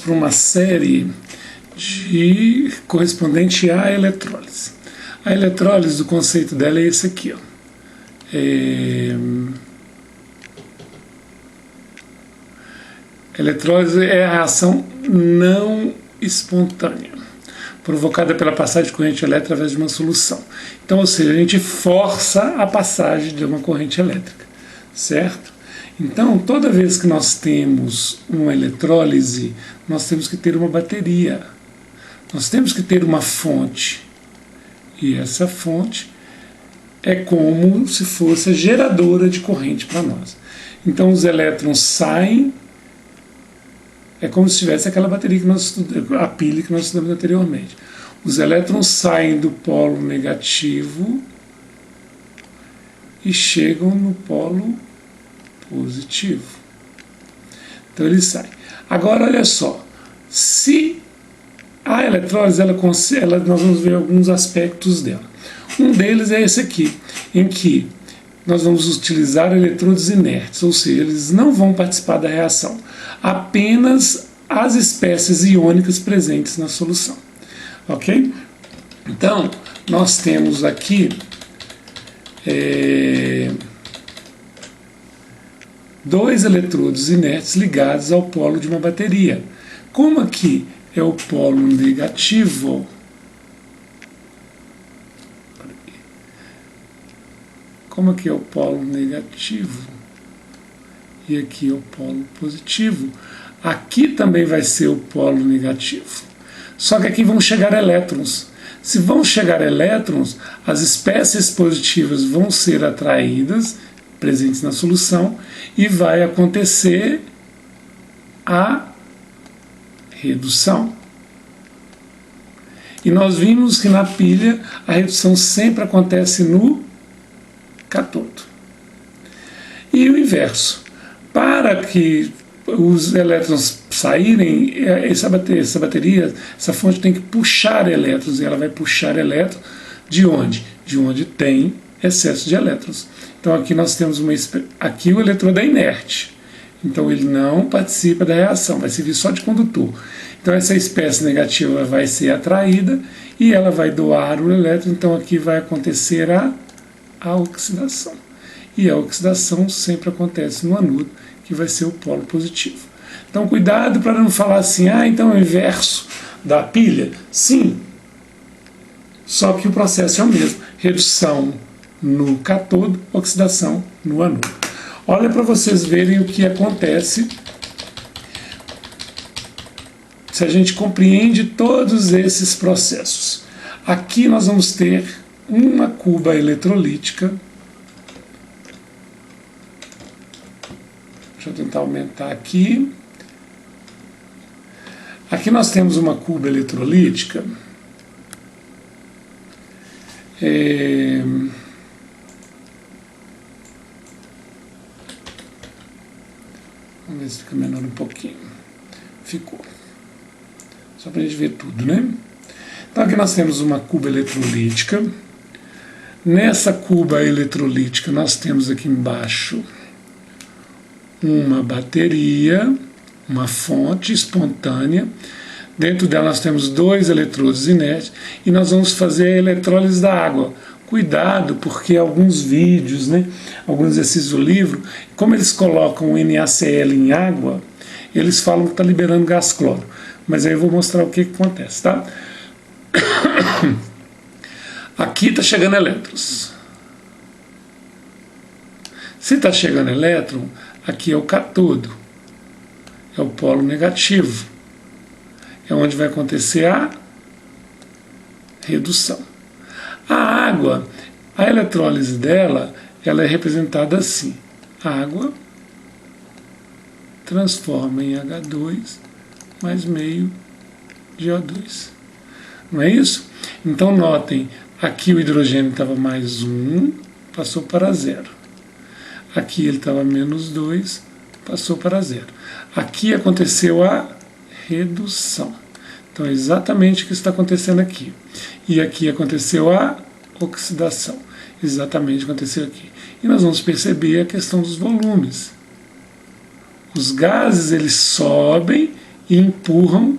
para uma série correspondente à eletrólise. A eletrólise, o conceito dela é esse aqui, ó. Eletrólise é a reação não espontânea, provocada pela passagem de corrente elétrica através de uma solução. Então, ou seja, a gente força a passagem de uma corrente elétrica, certo? Então, toda vez que nós temos uma eletrólise, nós temos que ter uma bateria, nós temos que ter uma fonte, e essa fonte é como se fosse a geradora de corrente para nós. Então, os elétrons saem, é como se tivesse aquela bateria que nós estudamos, a pilha que nós estudamos anteriormente. Os elétrons saem do polo negativo e chegam no polo positivo. Então eles saem. Agora olha só, se a eletrólise, nós vamos ver alguns aspectos dela. Um deles é esse aqui, em que nós vamos utilizar eletrodos inertes, ou seja, eles não vão participar da reação, apenas as espécies iônicas presentes na solução. Ok? Então, nós temos aqui dois eletrodos inertes ligados ao polo de uma bateria. Como aqui é o polo negativo, e aqui é o polo positivo, aqui também vai ser o polo negativo. Só que aqui vão chegar elétrons. Se vão chegar elétrons, as espécies positivas vão ser atraídas, presentes na solução, e vai acontecer a redução. E nós vimos que na pilha a redução sempre acontece no cátodo. E o inverso. Para que os elétrons saírem, essa bateria, essa fonte tem que puxar elétrons, e ela vai puxar elétrons de onde? De onde tem excesso de elétrons. Então aqui nós temos aqui o eletrodo é inerte, então ele não participa da reação, vai servir só de condutor. Então essa espécie negativa vai ser atraída e ela vai doar o elétron, então aqui vai acontecer a oxidação. E a oxidação sempre acontece no anudo, que vai ser o polo positivo. Então cuidado para não falar assim, então é o inverso da pilha. Sim, só que o processo é o mesmo. Redução no cátodo, oxidação no anudo. Olha para vocês verem o que acontece se a gente compreende todos esses processos. Aqui nós vamos ter uma cuba eletrolítica. Deixa eu tentar aumentar aqui. Aqui nós temos uma cuba eletrolítica. Vamos ver se fica menor um pouquinho. Ficou. Só para a gente ver tudo, né? Então aqui nós temos uma cuba eletrolítica. Nessa cuba eletrolítica nós temos aqui embaixo uma bateria, uma fonte espontânea. Dentro dela nós temos dois eletrodos inertes e nós vamos fazer a eletrólise da água. Cuidado, porque alguns vídeos, né, alguns exercícios do livro, como eles colocam o NaCl em água, eles falam que está liberando gás cloro. Mas aí eu vou mostrar o que acontece, tá? Aqui está chegando elétrons. Se está chegando elétron, aqui é o cátodo, é o polo negativo, é onde vai acontecer a redução. A água, a eletrólise dela, ela é representada assim. A água transforma em H2 mais meio de O2. Não é isso? Então notem, aqui o hidrogênio estava mais 1, passou para 0. Aqui ele estava menos 2, passou para 0. Aqui aconteceu a redução. Então é exatamente o que está acontecendo aqui. E aqui aconteceu a oxidação. Exatamente o que aconteceu aqui. E nós vamos perceber a questão dos volumes. Os gases eles sobem e empurram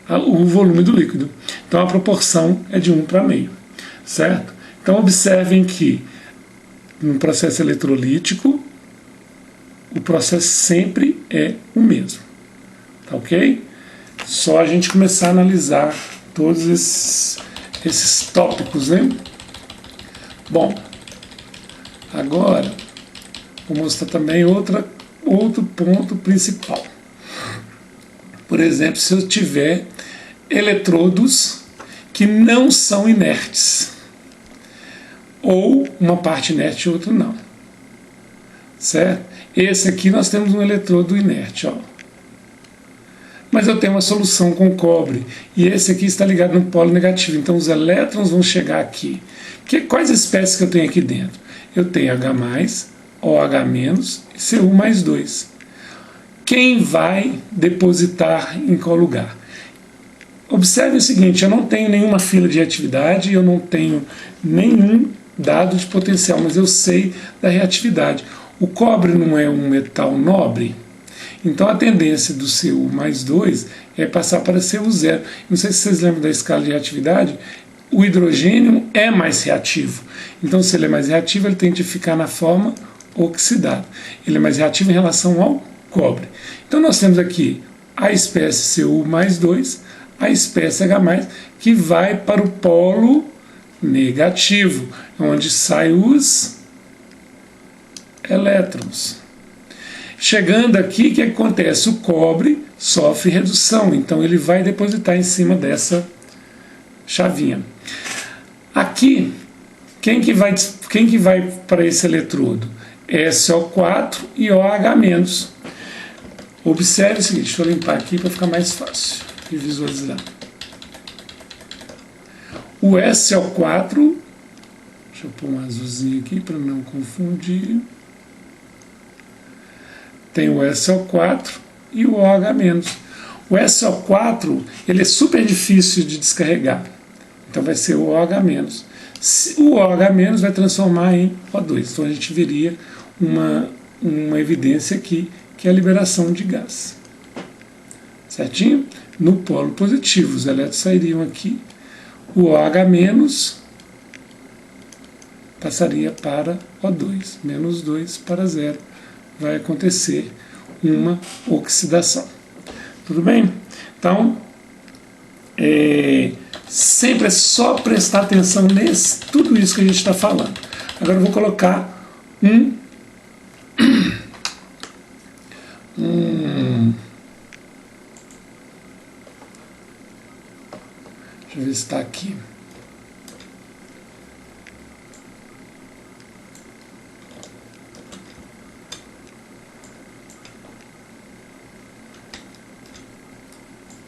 o volume do líquido. Então a proporção é de 1 para meio, certo? Então observem que no processo eletrolítico o processo sempre é o mesmo, tá ok? Só a gente começar a analisar todos esses tópicos, né? Bom, agora vou mostrar também outro ponto principal. Por exemplo, se eu tiver eletrodos que não são inertes, ou uma parte inerte e outra não, certo? Esse aqui nós temos um eletrodo inerte, ó. Mas eu tenho uma solução com cobre, e esse aqui está ligado no polo negativo, então os elétrons vão chegar aqui. Quais espécies que eu tenho aqui dentro? Eu tenho H+, OH- e Cu mais 2. Quem vai depositar em qual lugar? Observe o seguinte, eu não tenho nenhuma fila de reatividade, eu não tenho nenhum dado de potencial, mas eu sei da reatividade. O cobre não é um metal nobre, então a tendência do Cu mais 2 é passar para Cu0. Não sei se vocês lembram da escala de reatividade, o hidrogênio é mais reativo. Então se ele é mais reativo, ele tende a ficar na forma oxidada. Ele é mais reativo em relação ao cobre. Então nós temos aqui a espécie Cu mais 2, a espécie H+, que vai para o polo negativo, onde saem os elétrons. Chegando aqui, o que acontece? O cobre sofre redução, então ele vai depositar em cima dessa chavinha. Aqui, quem que vai para esse eletrodo? SO4 e OH-. Observe o seguinte, deixa eu limpar aqui para ficar mais fácil de visualizar. O SO4, deixa eu pôr um azulzinho aqui para não confundir. Tem o SO4 e o OH-. O SO4 ele é super difícil de descarregar, então vai ser o OH-. O OH- vai transformar em O2, então a gente veria uma evidência aqui, que é a liberação de gás. Certinho? No polo positivo, os elétrons sairiam aqui, o OH- passaria para O2, menos 2 para 0. Vai acontecer uma oxidação. Tudo bem? Então, sempre é só prestar atenção nesse tudo isso que a gente está falando. Agora eu vou colocar deixa eu ver se está aqui.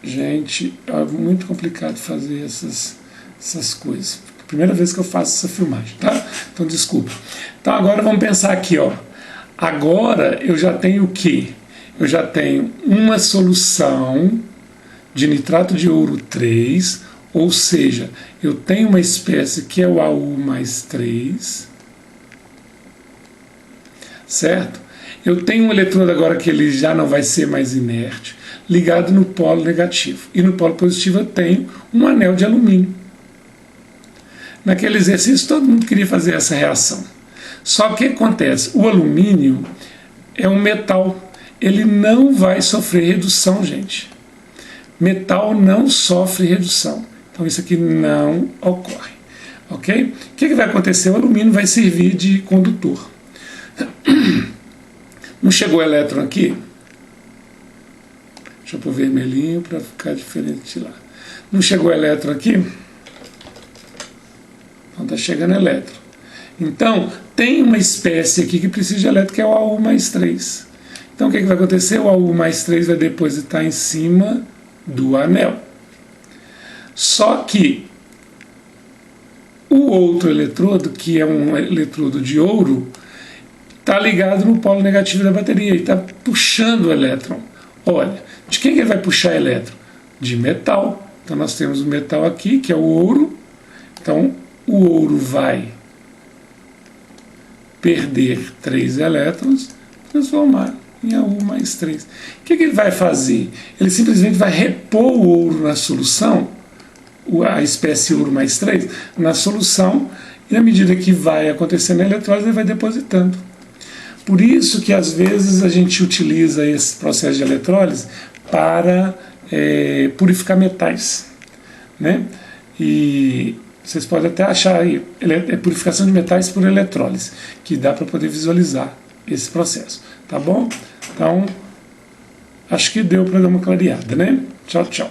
Gente, é muito complicado fazer essas coisas. Primeira vez que eu faço essa filmagem, tá? Então, desculpa. Então, agora vamos pensar aqui, ó. Agora eu já tenho o quê? Eu já tenho uma solução de nitrato de ouro 3, ou seja, eu tenho uma espécie que é o Au mais 3, certo? Eu tenho um eletrodo agora que ele já não vai ser mais inerte, ligado no polo negativo. E no polo positivo eu tenho um anel de alumínio. Naquele exercício todo mundo queria fazer essa reação. Só que o que acontece? O alumínio é um metal. Ele não vai sofrer redução, gente. Metal não sofre redução. Então isso aqui não ocorre. Ok? O que vai acontecer? O alumínio vai servir de condutor. Não chegou o elétron aqui? Deixa eu pôr vermelhinho para ficar diferente de lá. Não chegou o elétron aqui? Então está chegando elétron. Então, tem uma espécie aqui que precisa de elétron, que é o Au mais 3. Então, o que vai acontecer? O Au mais 3 vai depositar em cima do anel. Só que o outro eletrodo, que é um eletrodo de ouro, está ligado no polo negativo da bateria e está puxando o elétron. Olha, de quem que ele vai puxar elétron? De metal. Então nós temos o metal aqui, que é o ouro. Então o ouro vai perder 3 elétrons, transformar em AU mais 3. O que ele vai fazer? Ele simplesmente vai repor o ouro na solução, a espécie ouro mais 3, na solução, e à medida que vai acontecendo a eletrólise, ele vai depositando. Por isso que às vezes a gente utiliza esse processo de eletrólise para purificar metais, né? E vocês podem até achar aí, é purificação de metais por eletrólise, que dá para poder visualizar esse processo, tá bom? Então, acho que deu para dar uma clareada, né? Tchau, tchau.